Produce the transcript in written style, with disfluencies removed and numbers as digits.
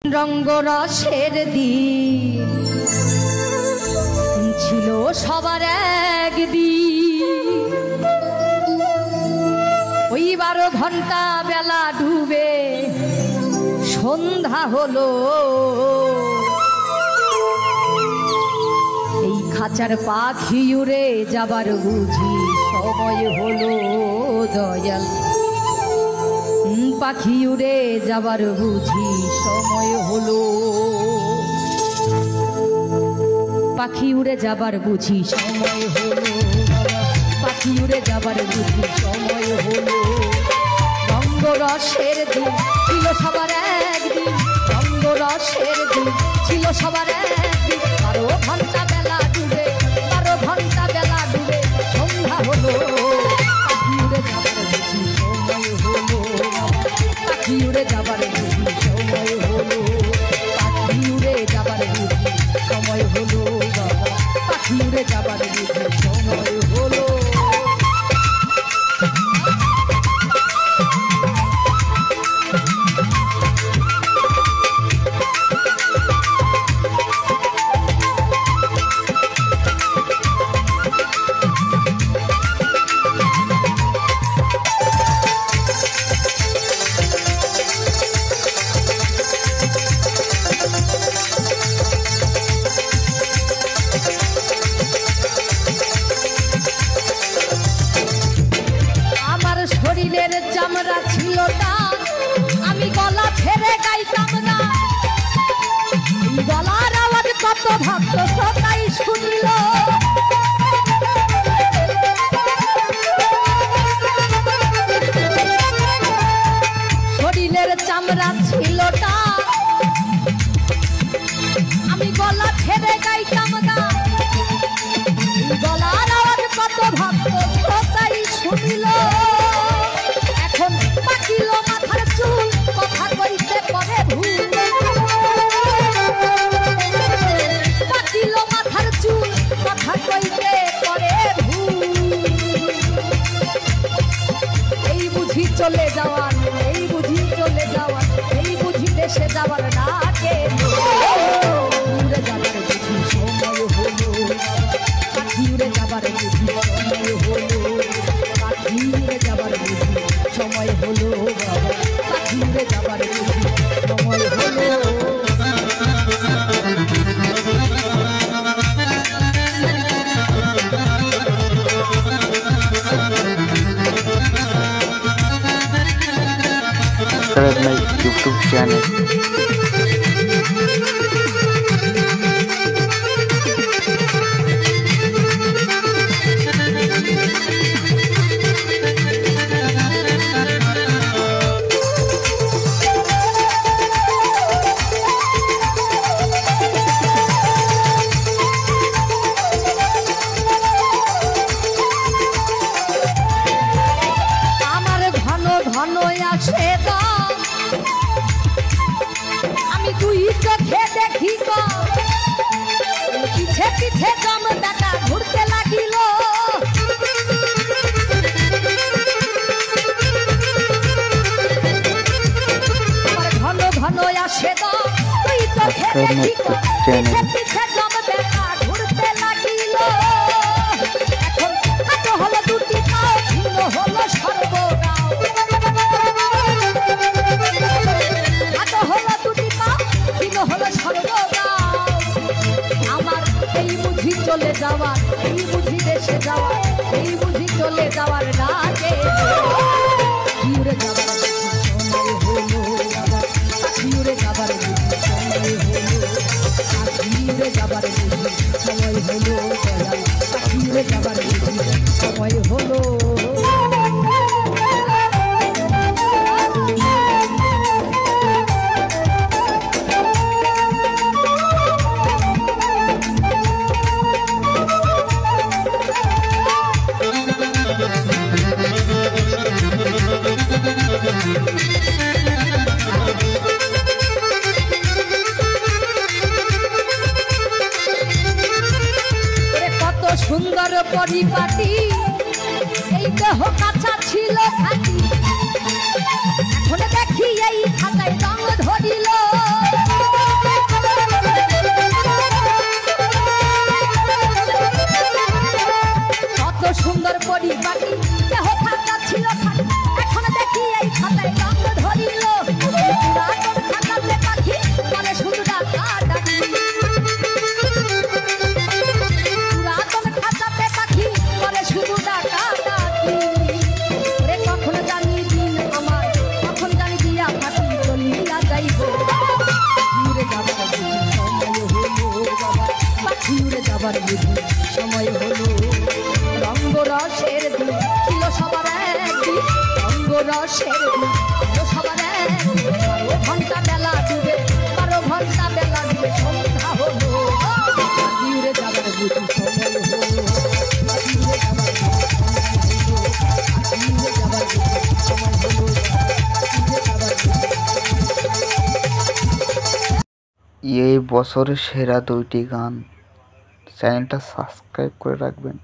রঙ্গরসের দিন ছিল সবার একদিন, ওই 12 ঘন্টা বেলা ডুবে সন্ধ্যা হলো। এই খাঁচার পাখি উড়ে যাবার বুঝি সময় হলো দয়াল, পাখি উড়ে যাবার বুঝি সময় হলো, পাখি উড়ে যাবার বুঝি সময় হলো, পাখি উড়ে যাবার বুঝি সময় হলো। রঙ্গরসের দিন ছিল সবার একদিন, রঙ্গরসের দিন ছিল সবার একদিন, 12 ঘন্টা বেলা ডুবে, 12 ঘন্টা বেলা ডুবে সন্ধ্যা হলো। পাখি উড়ে যাবার বুঝি সময় হলো, পাখি উড়ে যাবার বুঝি সময় হলো, পাখি উড়ে যাবার বুঝি সময় হলো, পাখি উড়ে যাবার বুঝি সময় হলো। শরীরের চামড়া ছিল না, আমি গলা ছেড়ে গাইতাম না, গলার আওয়াজ কত ভক্ত সবাই শুনিল। শরীরের চামড়া ছিল না, আমি গলা ছেড়ে গাইতাম না, গলার আওয়াজ কত ভক্ত সবাই শুনিল। এখন পাকিল মাথার চুল, কথা কইতে পরে ভুল, পাকিল মাথার চুল, কথা কইতে পরে ভুল। এই বুঝি চলে যাওয়ার, এই বুঝি চলে যাওয়ার, এই বুঝি দেশে যাওয়ার না কে উড়ে যাবার বুঝি সময় হলো, পাখি উড়ে যাবার বুঝি সময় হলো, পাখি উড়ে যাবার বুঝি সময় হলো, পাখি উড়ে যাবার বুঝি সময় হলো। YouTube channel। আমি দুই চোখে দেখি গো, পিছে পিছে দম ডাকা ঘুরতে লাগিল। ঘন ঘন আসে গো, দুই চোখে দেখি গো, পিছে পিছে দম ডাকা ঘুরতে লাগিল। এখন হাতে হলো দুটি পাও, ভিন্ন হলো সর্বরাও, আমার এই বুঝি চলে যাওয়ার, এই বুঝি দেশে যাওয়ার, এই বুঝি চলে যাওয়ার না কে উড়ে যাবার সময় হলো, উড়ে যাবার সময় হলো, উড়ে যাবার সময় হলো, উড়ে যাবার সময় হলো। কত সুন্দর পরিপাটি, এই দেহ কাঁচা ছিল খাঁটি, এখন দেখি এই খাতায় রঙ ধরিল। যাবার বুঝি সময় হলো। রঙ্গরসের দিন ছিল সবার একদিন, রঙ্গরসের দিন ছিল সবার একদিন। 12 ঘন্টা বেলা ডুবে, 12 ঘন্টা বেলা ডুবে সন্ধ্যা হলো। পাখি উড়ে যাবার বুঝি সময় হলো, পাখি উড়ে যাবার বুঝি সময় হলো, পাখি উড়ে যাবার বুঝি সময় হলো। এই বছরের সেরা 2টি গান, চ্যানেলটা সাবস্ক্রাইব করে রাখবেন।